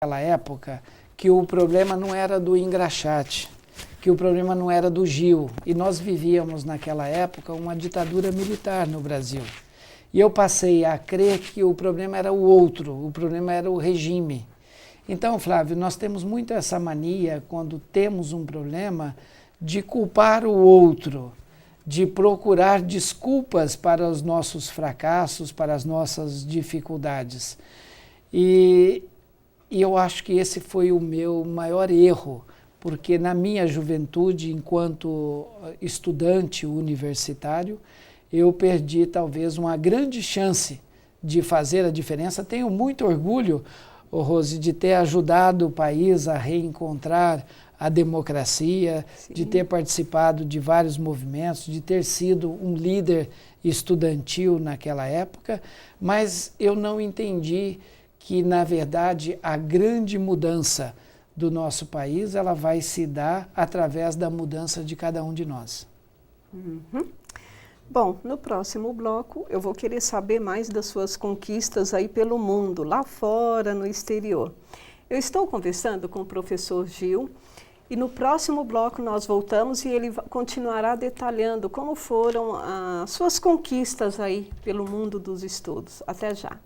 naquela época que o problema não era do engraxate, que o problema não era do Gil. E nós vivíamos naquela época uma ditadura militar no Brasil. E eu passei a crer que o problema era o outro, o problema era o regime. Então, Flávio, nós temos muito essa mania, quando temos um problema, de culpar o outro, de procurar desculpas para os nossos fracassos, para as nossas dificuldades. E eu acho que esse foi o meu maior erro, porque na minha juventude, enquanto estudante universitário, eu perdi talvez uma grande chance de fazer a diferença. Tenho muito orgulho, Rose, de ter ajudado o país a reencontrar a democracia, sim, de ter participado de vários movimentos, de ter sido um líder estudantil naquela época, mas eu não entendi que, na verdade, a grande mudança do nosso país ela vai se dar através da mudança de cada um de nós. Uhum. Bom, no próximo bloco eu vou querer saber mais das suas conquistas aí pelo mundo, lá fora, no exterior. Eu estou conversando com o professor Gil e no próximo bloco nós voltamos e ele continuará detalhando como foram as suas conquistas aí pelo mundo dos estudos. Até já!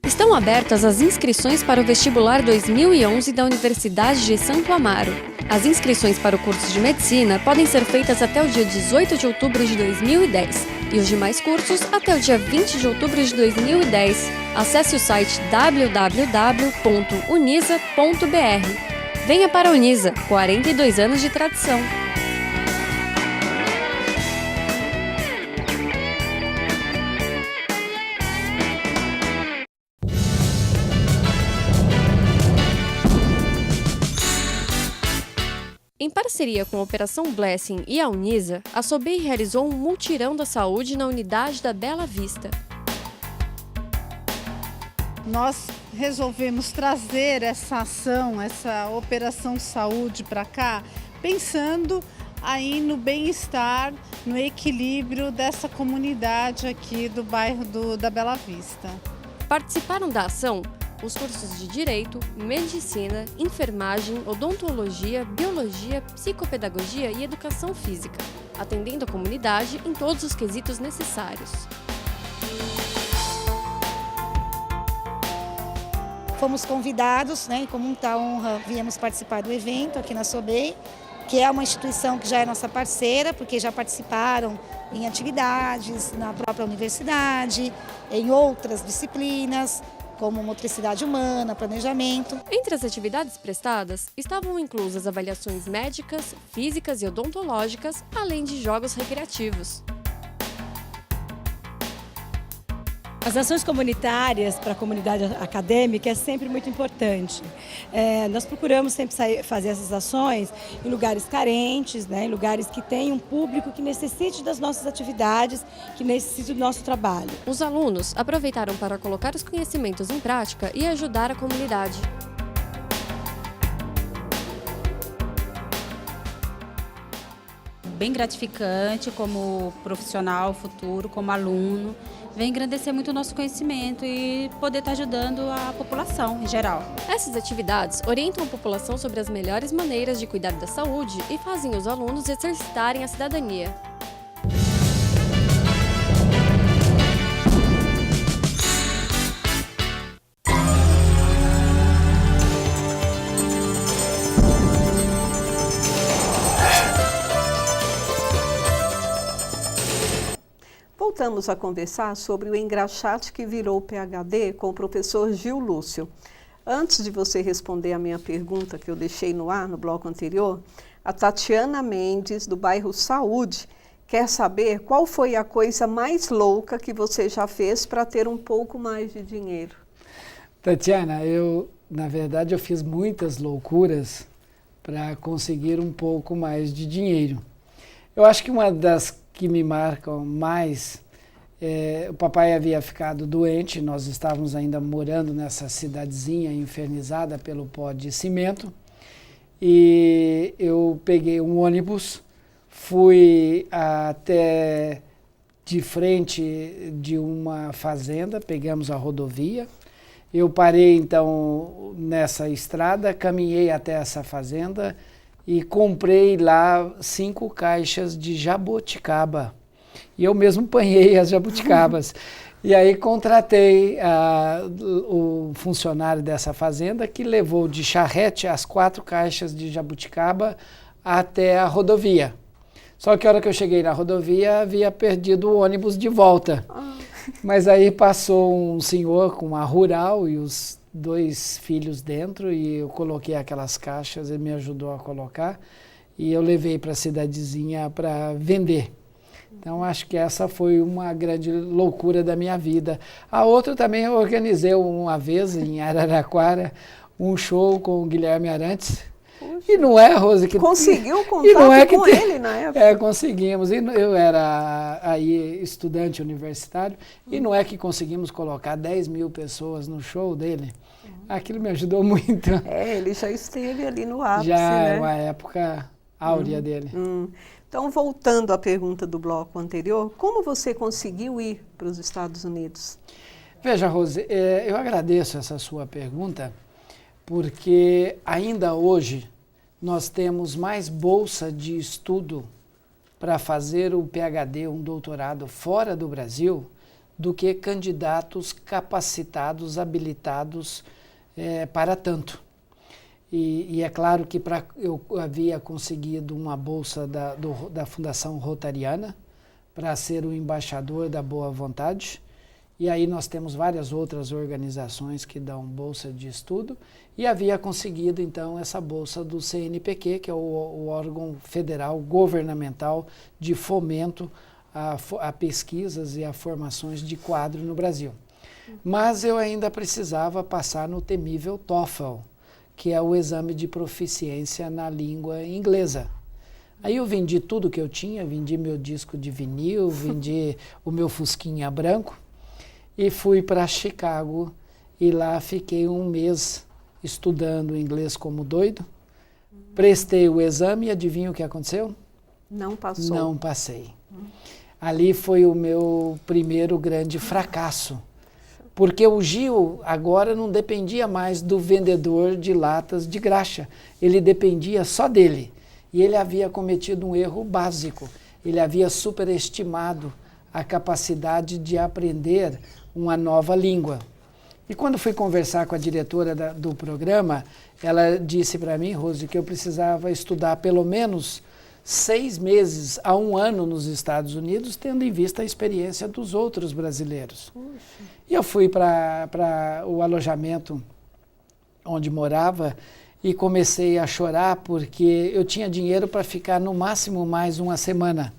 Estão abertas as inscrições para o vestibular 2011 da Universidade de Santo Amaro. As inscrições para o curso de Medicina podem ser feitas até o dia 18 de outubro de 2010 e os demais cursos até o dia 20 de outubro de 2010. Acesse o site www.unisa.br. Venha para a Unisa, 42 anos de tradição. Em parceria com a Operação Blessing e a Unisa, a SOBEI realizou um mutirão da saúde na unidade da Bela Vista. Nós resolvemos trazer essa ação, essa Operação Saúde para cá, pensando aí no bem-estar, no equilíbrio dessa comunidade aqui do bairro da Bela Vista. Participaram da ação os cursos de Direito, Medicina, Enfermagem, Odontologia, Biologia, Psicopedagogia e Educação Física, atendendo a comunidade em todos os quesitos necessários. Fomos convidados, e com muita honra viemos participar do evento aqui na SOBEI, que é uma instituição que já é nossa parceira, porque já participaram em atividades na própria universidade, em outras disciplinas, como motricidade humana, planejamento. Entre as atividades prestadas estavam inclusas avaliações médicas, físicas e odontológicas, além de jogos recreativos. As ações comunitárias para a comunidade acadêmica é sempre muito importante. Nós procuramos sempre fazer essas ações em lugares carentes, em lugares que tenham um público que necessite das nossas atividades, que necessite do nosso trabalho. Os alunos aproveitaram para colocar os conhecimentos em prática e ajudar a comunidade. Bem gratificante como profissional futuro, como aluno. Vem engrandecer muito o nosso conhecimento e poder estar ajudando a população em geral. Essas atividades orientam a população sobre as melhores maneiras de cuidar da saúde e fazem os alunos exercitarem a cidadania. Voltamos a conversar sobre o engraxate que virou PhD com o professor Gil Lúcio. Antes de você responder a minha pergunta que eu deixei no ar no bloco anterior, a Tatiana Mendes, do bairro Saúde, quer saber qual foi a coisa mais louca que você já fez para ter um pouco mais de dinheiro. Tatiana, na verdade, eu fiz muitas loucuras para conseguir um pouco mais de dinheiro. Eu acho que uma das que me marcam mais, o papai havia ficado doente, nós estávamos ainda morando nessa cidadezinha infernizada pelo pó de cimento, e eu peguei um ônibus, fui até de frente de uma fazenda, pegamos a rodovia. Eu parei então nessa estrada, caminhei até essa fazenda e comprei lá 5 caixas de jabuticaba. E eu mesmo apanhei as jabuticabas. E aí contratei o funcionário dessa fazenda que levou de charrete as 4 caixas de jabuticaba até a rodovia. Só que a hora que eu cheguei na rodovia, havia perdido o ônibus de volta. Mas aí passou um senhor com uma rural e os 2 filhos dentro, e eu coloquei aquelas caixas, ele me ajudou a colocar, e eu levei para a cidadezinha para vender. Então, acho que essa foi uma grande loucura da minha vida. A outra também eu organizei uma vez em Araraquara, um show com o Guilherme Arantes. Puxa. E não é, Rose, que... Conseguiu contato com ele na época? Conseguimos. E eu era aí estudante universitário, e não é que conseguimos colocar 10 mil pessoas no show dele. Aquilo me ajudou muito. Ele já esteve ali no ápice, já né? É uma época áurea dele. Então, voltando à pergunta do bloco anterior, como você conseguiu ir para os Estados Unidos? Veja, Rose, eu agradeço essa sua pergunta, porque ainda hoje nós temos mais bolsa de estudo para fazer o PhD, um doutorado fora do Brasil, do que candidatos capacitados, habilitados para tanto. E é claro que eu havia conseguido uma bolsa da Fundação Rotariana para ser o embaixador da boa vontade. E aí nós temos várias outras organizações que dão bolsa de estudo, e havia conseguido então essa bolsa do CNPq, que é o órgão federal governamental de fomento a pesquisas e a formações de quadro no Brasil. Mas eu ainda precisava passar no temível TOEFL, que é o exame de proficiência na língua inglesa. Aí eu vendi tudo que eu tinha, vendi meu disco de vinil, vendi o meu fusquinha branco, e fui para Chicago, e lá fiquei um mês estudando inglês como doido. Prestei o exame e adivinha o que aconteceu? Não passou. Não passei. Ali foi o meu primeiro grande fracasso, porque o Gil agora não dependia mais do vendedor de latas de graxa, ele dependia só dele. E ele havia cometido um erro básico, ele havia superestimado a capacidade de aprender uma nova língua. E quando fui conversar com a diretora do programa, ela disse para mim, Rose, que eu precisava estudar pelo menos 6 meses a 1 ano nos Estados Unidos, tendo em vista a experiência dos outros brasileiros. Puxa. E eu fui para o alojamento onde morava e comecei a chorar porque eu tinha dinheiro para ficar no máximo mais 1 semana.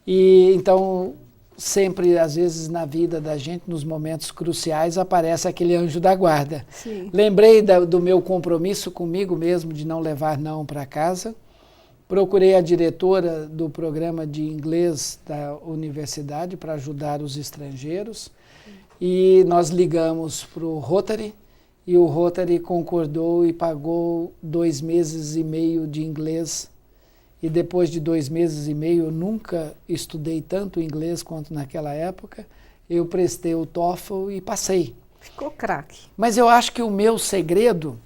E então, sempre, às vezes, na vida da gente, nos momentos cruciais, aparece aquele anjo da guarda. Sim. Lembrei do meu compromisso comigo mesmo de não levar não para casa. Procurei a diretora do programa de inglês da universidade para ajudar os estrangeiros. E nós ligamos para o Rotary, e o Rotary concordou e pagou 2 meses e meio de inglês. E depois de 2 meses e meio, eu nunca estudei tanto inglês quanto naquela época. Eu prestei o TOEFL e passei. Ficou craque. Mas eu acho que o meu segredo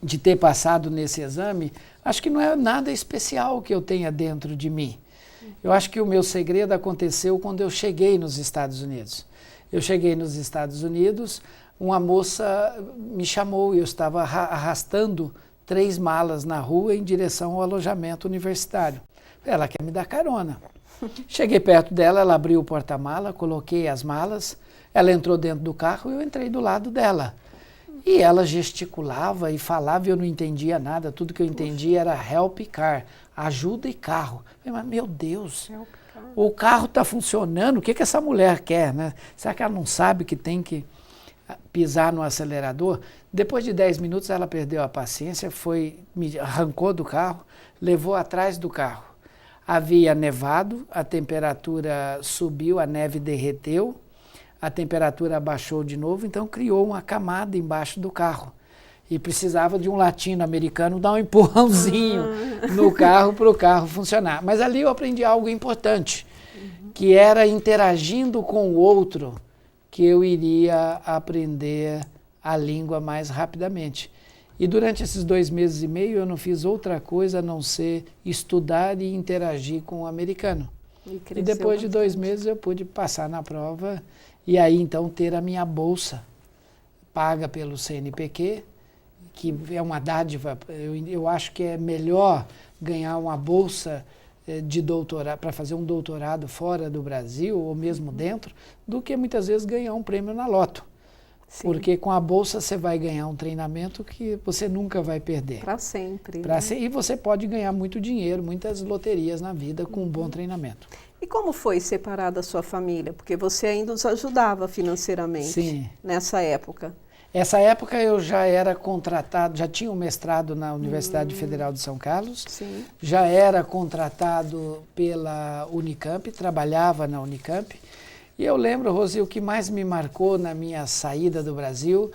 de ter passado nesse exame, acho que não é nada especial que eu tenha dentro de mim. Eu acho que o meu segredo aconteceu quando eu cheguei nos Estados Unidos. Eu cheguei nos Estados Unidos, uma moça me chamou e eu estava arrastando 3 malas na rua em direção ao alojamento universitário. Ela quer me dar carona. Cheguei perto dela, ela abriu o porta-mala, coloquei as malas, ela entrou dentro do carro e eu entrei do lado dela. E ela gesticulava e falava e eu não entendia nada, tudo que eu entendia era help car, ajuda e carro. Eu falei, mas meu Deus, o carro está funcionando, o que essa mulher quer, né? Será que ela não sabe que tem que pisar no acelerador? Depois de 10 minutos ela perdeu a paciência, me arrancou do carro, levou atrás do carro. Havia nevado, a temperatura subiu, a neve derreteu, a temperatura abaixou de novo, então criou uma camada embaixo do carro. E precisava de um latino-americano dar um empurrãozinho no carro para o carro funcionar. Mas ali eu aprendi algo importante, que era interagindo com o outro que eu iria aprender a língua mais rapidamente. E durante esses 2 meses e meio eu não fiz outra coisa a não ser estudar e interagir com o americano. E depois de 2 meses eu pude passar na prova e aí então ter a minha bolsa paga pelo CNPq, que é uma dádiva. Eu acho que é melhor ganhar uma bolsa de doutorado, para fazer um doutorado fora do Brasil, ou mesmo dentro, do que muitas vezes ganhar um prêmio na loto. Sim. Porque com a bolsa você vai ganhar um treinamento que você nunca vai perder. Para sempre. E você pode ganhar muito dinheiro, muitas loterias na vida com um bom treinamento. E como foi separar da sua família? Porque você ainda os ajudava financeiramente. Sim. Nessa época. Essa época eu já era contratado, já tinha um mestrado na Universidade Federal de São Carlos, Sim. Já era contratado pela Unicamp, trabalhava na Unicamp. E eu lembro, Rosi, o que mais me marcou na minha saída do Brasil,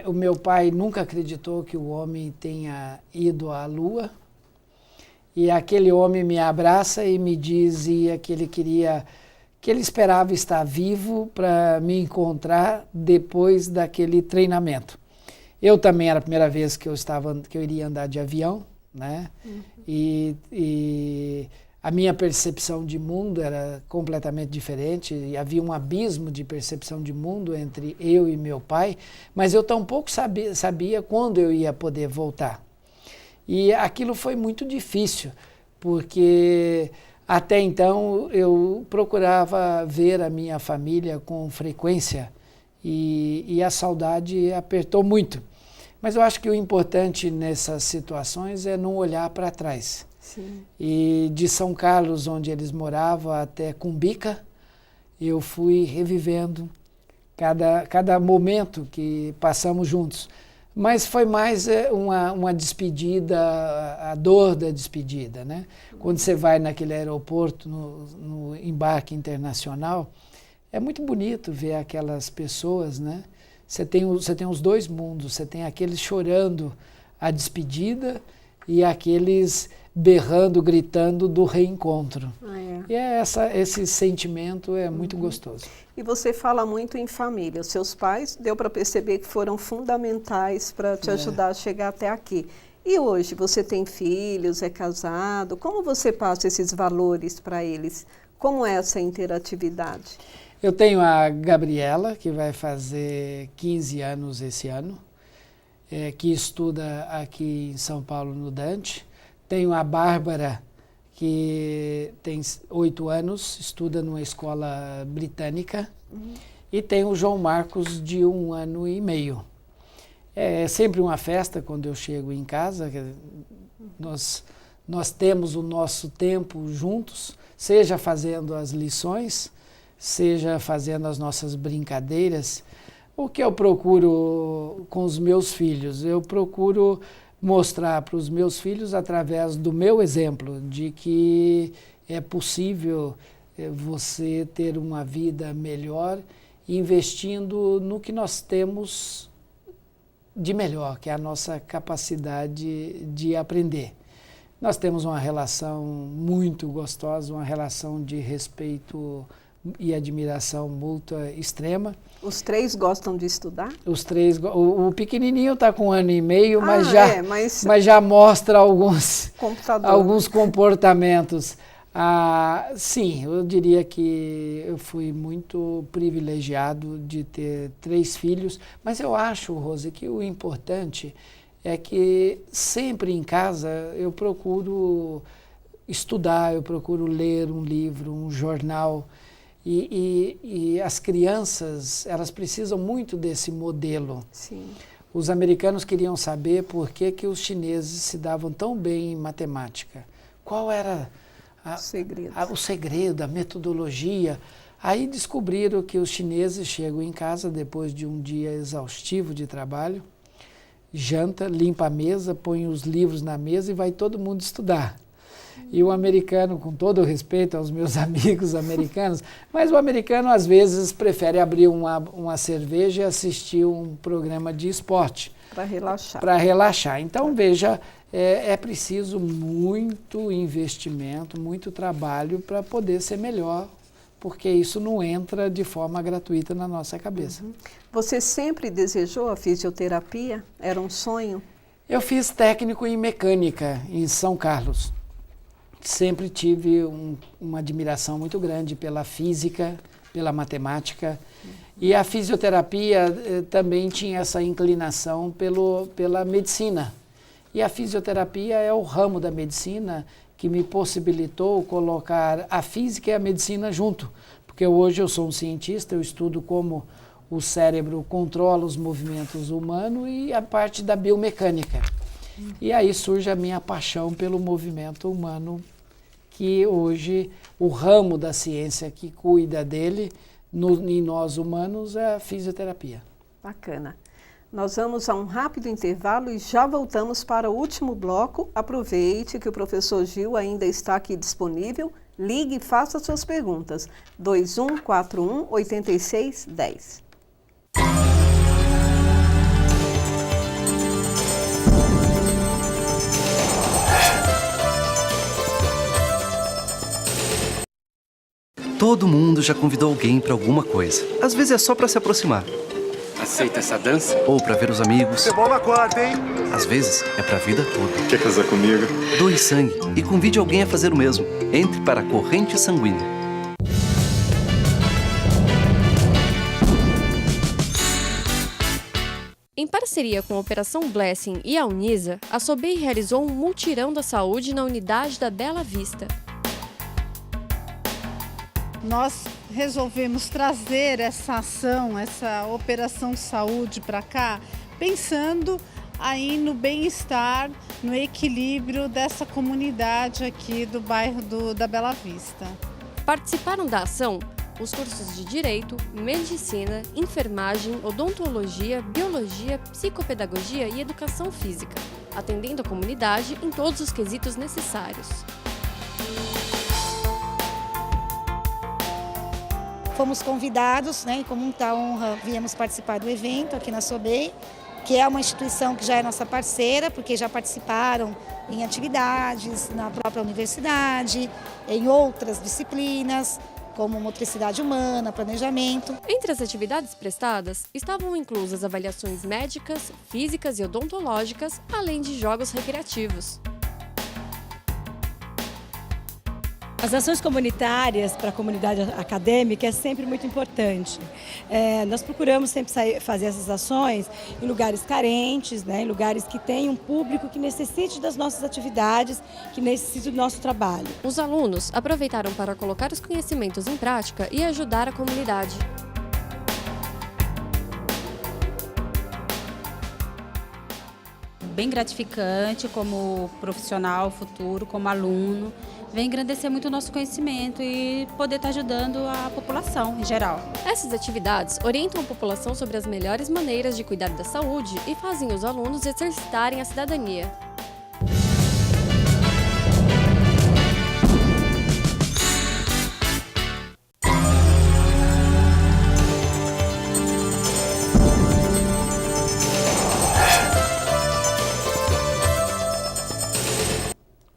o meu pai nunca acreditou que o homem tenha ido à Lua. E aquele homem me abraça e me dizia que ele esperava estar vivo para me encontrar depois daquele treinamento. Eu também era a primeira vez que eu iria andar de avião, né? E a minha percepção de mundo era completamente diferente, e havia um abismo de percepção de mundo entre eu e meu pai, mas eu tampouco sabia quando eu ia poder voltar. E aquilo foi muito difícil, porque até então eu procurava ver a minha família com frequência e a saudade apertou muito. Mas eu acho que o importante nessas situações é não olhar para trás. Sim. E de São Carlos, onde eles moravam, até Cumbica, eu fui revivendo cada momento que passamos juntos. Mas foi mais uma despedida, a dor da despedida, né? Quando você vai naquele aeroporto, no embarque internacional, é muito bonito ver aquelas pessoas, né? Você tem os 2 mundos, você tem aqueles chorando a despedida e aqueles berrando, gritando do reencontro. E esse sentimento é muito gostoso. E você fala muito em família. Os seus pais, deu para perceber que foram fundamentais para te ajudar a chegar até aqui. E hoje, você tem filhos, é casado, como você passa esses valores para eles? Como é essa interatividade? Eu tenho a Gabriela, que vai fazer 15 anos esse ano, que estuda aqui em São Paulo, no Dante. Tenho a Bárbara, que tem 8 anos, estuda numa escola britânica. E tenho o João Marcos, de 1 ano e meio. É sempre uma festa quando eu chego em casa. Nós temos o nosso tempo juntos, seja fazendo as lições, seja fazendo as nossas brincadeiras. O que eu procuro com os meus filhos? Eu procuro mostrar para os meus filhos, através do meu exemplo, de que é possível você ter uma vida melhor investindo no que nós temos de melhor, que é a nossa capacidade de aprender. Nós temos uma relação muito gostosa, uma relação de respeito e admiração mútua extrema. Os 3 gostam de estudar? Os 3, o pequenininho está com 1 ano e meio, mas já mostra alguns comportamentos. Sim, eu diria que eu fui muito privilegiado de ter 3 filhos, mas eu acho, Rose, que o importante é que sempre em casa eu procuro estudar, eu procuro ler um livro, um jornal. E as crianças, elas precisam muito desse modelo. Sim. Os americanos queriam saber por que os chineses se davam tão bem em matemática. Qual era o segredo, a metodologia? Aí descobriram que os chineses chegam em casa depois de um dia exaustivo de trabalho, janta, limpa a mesa, põe os livros na mesa e vai todo mundo estudar. E o americano, com todo o respeito aos meus amigos americanos, mas o americano às vezes prefere abrir uma cerveja e assistir um programa de esporte. Para relaxar. Para relaxar. Então, veja, é preciso muito investimento, muito trabalho para poder ser melhor, porque isso não entra de forma gratuita na nossa cabeça. Você sempre desejou a fisioterapia? Era um sonho? Eu fiz técnico em mecânica em São Carlos. Sempre tive uma admiração muito grande pela física, pela matemática. E a fisioterapia também tinha essa inclinação pela medicina. E a fisioterapia é o ramo da medicina que me possibilitou colocar a física e a medicina junto. Porque hoje eu sou um cientista, eu estudo como o cérebro controla os movimentos humanos e a parte da biomecânica. E aí surge a minha paixão pelo movimento humano, que hoje o ramo da ciência que cuida dele, em nós humanos, é a fisioterapia. Bacana. Nós vamos a um rápido intervalo e já voltamos para o último bloco. Aproveite que o professor Gil ainda está aqui disponível. Ligue e faça suas perguntas. 2141-8610. Todo mundo já convidou alguém para alguma coisa. Às vezes é só para se aproximar. Aceita essa dança? Ou para ver os amigos. Você bola quarta, hein? Às vezes é para a vida toda. Quer casar comigo? Doe sangue e convide alguém a fazer o mesmo. Entre para a corrente sanguínea. Em parceria com a Operação Blessing e a Unisa, a SOBEI realizou um mutirão da saúde na unidade da Bela Vista. Nós resolvemos trazer essa ação, essa Operação Saúde para cá, pensando aí no bem-estar, no equilíbrio dessa comunidade aqui do bairro da Bela Vista. Participaram da ação os cursos de Direito, Medicina, Enfermagem, Odontologia, Biologia, Psicopedagogia e Educação Física, atendendo a comunidade em todos os quesitos necessários. Fomos convidados, né, e com muita honra viemos participar do evento aqui na SOBEI, que é uma instituição que já é nossa parceira, porque já participaram em atividades na própria universidade, em outras disciplinas, como motricidade humana, planejamento. Entre as atividades prestadas, estavam inclusas avaliações médicas, físicas e odontológicas, além de jogos recreativos. As ações comunitárias para a comunidade acadêmica é sempre muito importante. Nós procuramos sempre fazer essas ações em lugares carentes, né, em lugares que tenham um público que necessite das nossas atividades, que necessite do nosso trabalho. Os alunos aproveitaram para colocar os conhecimentos em prática e ajudar a comunidade. Bem gratificante como profissional futuro, como aluno. Vem engrandecer muito o nosso conhecimento e poder estar ajudando a população em geral. Essas atividades orientam a população sobre as melhores maneiras de cuidar da saúde e fazem os alunos exercitarem a cidadania.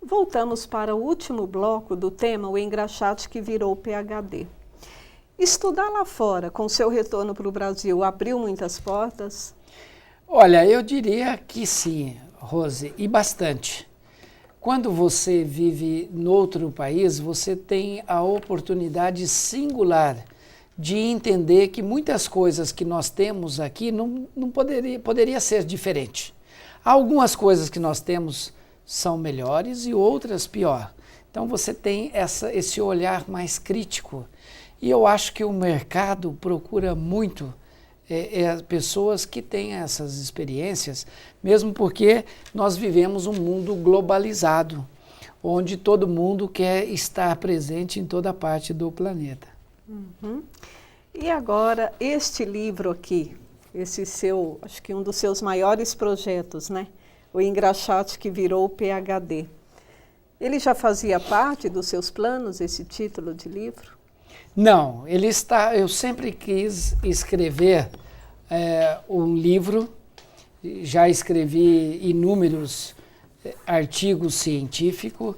Voltamos para o último bloco do tema O Engraxate que virou PhD. Estudar lá fora, com seu retorno para o Brasil, abriu muitas portas? Olha, eu diria que sim, Rose, e bastante. Quando você vive noutro país, você tem a oportunidade singular de entender que muitas coisas que nós temos aqui não poderia ser diferente. Há algumas coisas que nós temos são melhores e outras pior. Então você tem esse olhar mais crítico. E eu acho que o mercado procura muito pessoas que têm essas experiências, mesmo porque nós vivemos um mundo globalizado, onde todo mundo quer estar presente em toda parte do planeta. Uhum. E agora, este livro aqui, esse seu, acho que um dos seus maiores projetos, né? O Engraxate que virou PhD. Ele já fazia parte dos seus planos, esse título de livro? Não, eu sempre quis escrever um livro já escrevi inúmeros artigos científicos,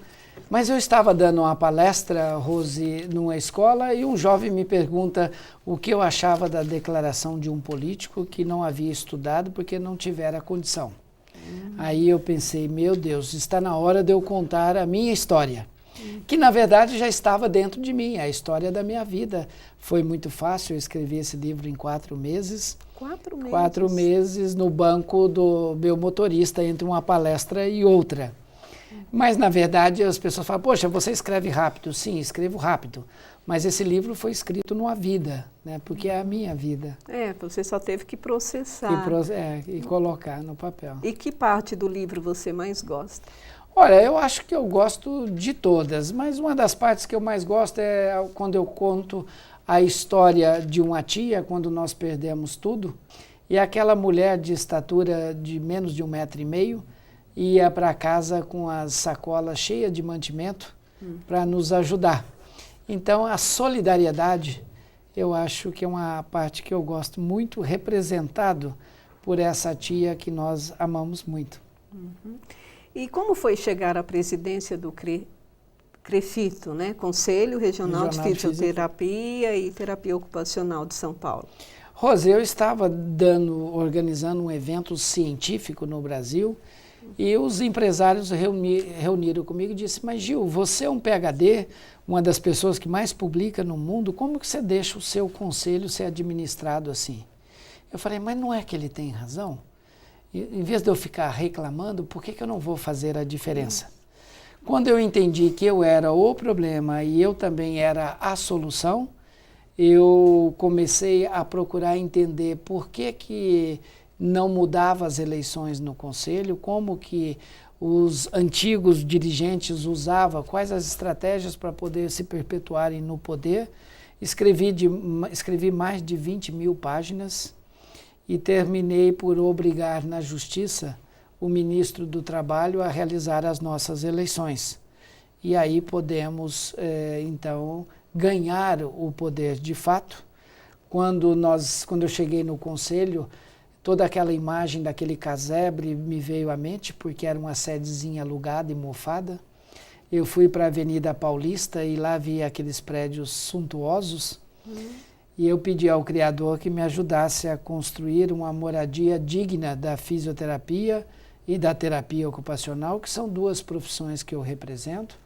mas eu estava dando uma palestra, Rose, numa escola, e um jovem me pergunta o que eu achava da declaração de um político que não havia estudado porque não tivera condição. Aí eu pensei, meu Deus, está na hora de eu contar a minha história, que na verdade já estava dentro de mim, a história da minha vida. Foi muito fácil, eu escrevi esse livro em 4 meses. 4 meses? 4 meses no banco do meu motorista, entre uma palestra e outra. Mas, na verdade, as pessoas falam, poxa, você escreve rápido. Sim, escrevo rápido. Mas esse livro foi escrito numa vida, né? Porque é a minha vida. Você só teve que processar. E colocar no papel. E que parte do livro você mais gosta? Olha, eu acho que eu gosto de todas, mas uma das partes que eu mais gosto é quando eu conto a história de uma tia, quando nós perdemos tudo, e aquela mulher de estatura de menos de 1,5 metro ia para casa com as sacolas cheias de mantimento para nos ajudar. Então, a solidariedade, eu acho que é uma parte que eu gosto muito, representado por essa tia que nós amamos muito. E como foi chegar à presidência do CREFITO, né? Conselho Regional de Fisioterapia e Terapia Ocupacional de São Paulo? Rose, eu estava organizando um evento científico no Brasil e os empresários reuniram comigo e disseram, mas Gil, você é um PhD, uma das pessoas que mais publica no mundo, como que você deixa o seu conselho ser administrado assim? Eu falei, mas não é que ele tem razão? Em vez de eu ficar reclamando, por que eu não vou fazer a diferença? Quando eu entendi que eu era o problema e eu também era a solução, eu comecei a procurar entender por que não mudava as eleições no Conselho, como que os antigos dirigentes usavam, quais as estratégias para poder se perpetuarem no poder. Escrevi mais de 20 mil páginas, e terminei por obrigar na Justiça o ministro do Trabalho a realizar as nossas eleições. E aí podemos, então, ganhar o poder de fato. Quando eu cheguei no Conselho, toda aquela imagem daquele casebre me veio à mente, porque era uma sedezinha alugada e mofada. Eu fui para a Avenida Paulista e lá vi aqueles prédios suntuosos. E eu pedi ao Criador que me ajudasse a construir uma moradia digna da fisioterapia e da terapia ocupacional, que são 2 profissões que eu represento.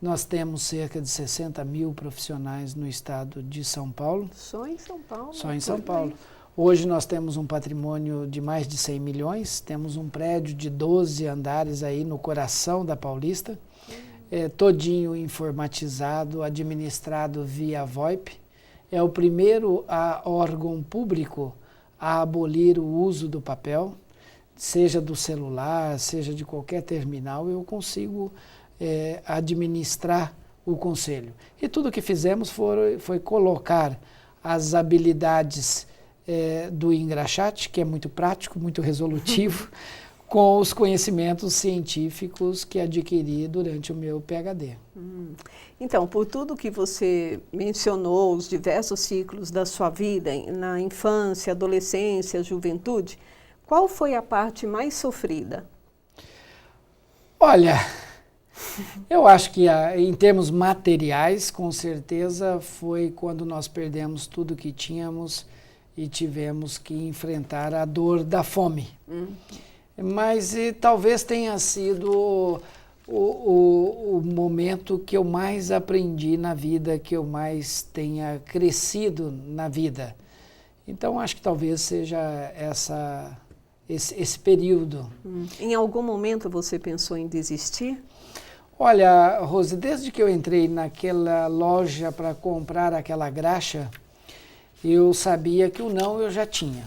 Nós temos cerca de 60 mil profissionais no estado de São Paulo. Só em São Paulo? Só em São Paulo. Hoje nós temos um patrimônio de mais de 100 milhões, temos um prédio de 12 andares aí no coração da Paulista, todinho informatizado, administrado via VoIP. É o primeiro órgão público a abolir o uso do papel, seja do celular, seja de qualquer terminal, eu consigo administrar o Conselho. E tudo que fizemos foi colocar as habilidades do engraxate, que é muito prático, muito resolutivo, com os conhecimentos científicos que adquiri durante o meu PhD. Então, por tudo que você mencionou, os diversos ciclos da sua vida, na infância, adolescência, juventude, qual foi a parte mais sofrida? Olha, eu acho que em termos materiais, com certeza, foi quando nós perdemos tudo que tínhamos e tivemos que enfrentar a dor da fome. Mas talvez tenha sido o momento que eu mais aprendi na vida, que eu mais tenha crescido na vida. Então, acho que talvez seja esse período. Em algum momento você pensou em desistir? Olha, Rose, desde que eu entrei naquela loja para comprar aquela graxa, eu sabia que o não eu já tinha.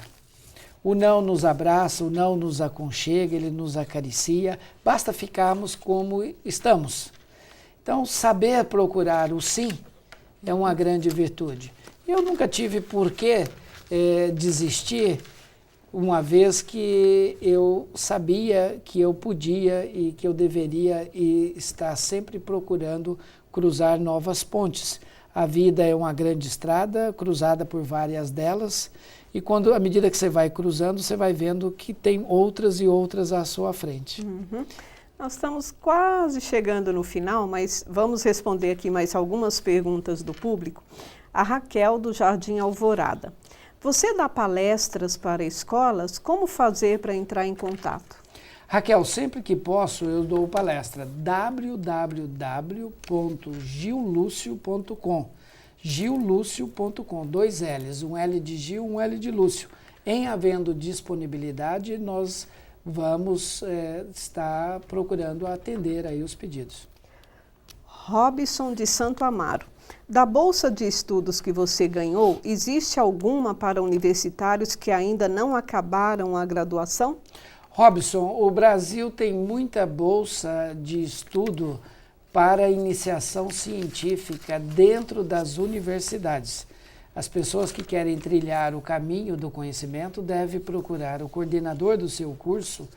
O não nos abraça, o não nos aconchega, ele nos acaricia, basta ficarmos como estamos. Então, saber procurar o sim é uma grande virtude. Eu nunca tive por que desistir, uma vez que eu sabia que eu podia e que eu deveria estar sempre procurando cruzar novas pontes. A vida é uma grande estrada, cruzada por várias delas, e à medida que você vai cruzando, você vai vendo que tem outras e outras à sua frente. Nós estamos quase chegando no final, mas vamos responder aqui mais algumas perguntas do público. A Raquel, do Jardim Alvorada. Você dá palestras para escolas? Como fazer para entrar em contato? Raquel, sempre que posso, eu dou palestra. www.gillucio.com. Gillucio.com, 2 L's, um L de Gil, um L de Lúcio. Em havendo disponibilidade, nós vamos estar procurando atender aí os pedidos. Robson, de Santo Amaro. Da bolsa de estudos que você ganhou, existe alguma para universitários que ainda não acabaram a graduação? Robson, o Brasil tem muita bolsa de estudo para iniciação científica dentro das universidades. As pessoas que querem trilhar o caminho do conhecimento devem procurar o coordenador do seu curso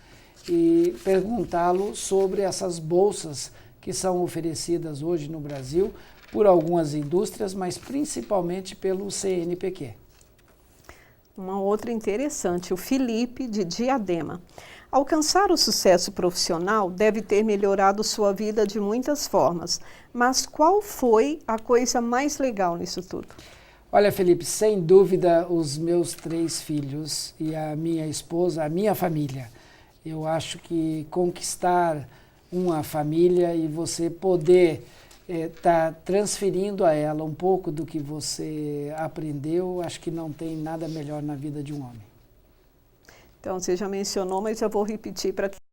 e perguntá-lo sobre essas bolsas que são oferecidas hoje no Brasil por algumas indústrias, mas principalmente pelo CNPq. Uma outra interessante, o Felipe, de Diadema. Alcançar o sucesso profissional deve ter melhorado sua vida de muitas formas, mas qual foi a coisa mais legal nisso tudo? Olha, Felipe, sem dúvida, os meus 3 filhos e a minha esposa, a minha família. Eu acho que conquistar uma família e você poder estar transferindo a ela um pouco do que você aprendeu, acho que não tem nada melhor na vida de um homem. Então, você já mencionou, mas eu vou repetir para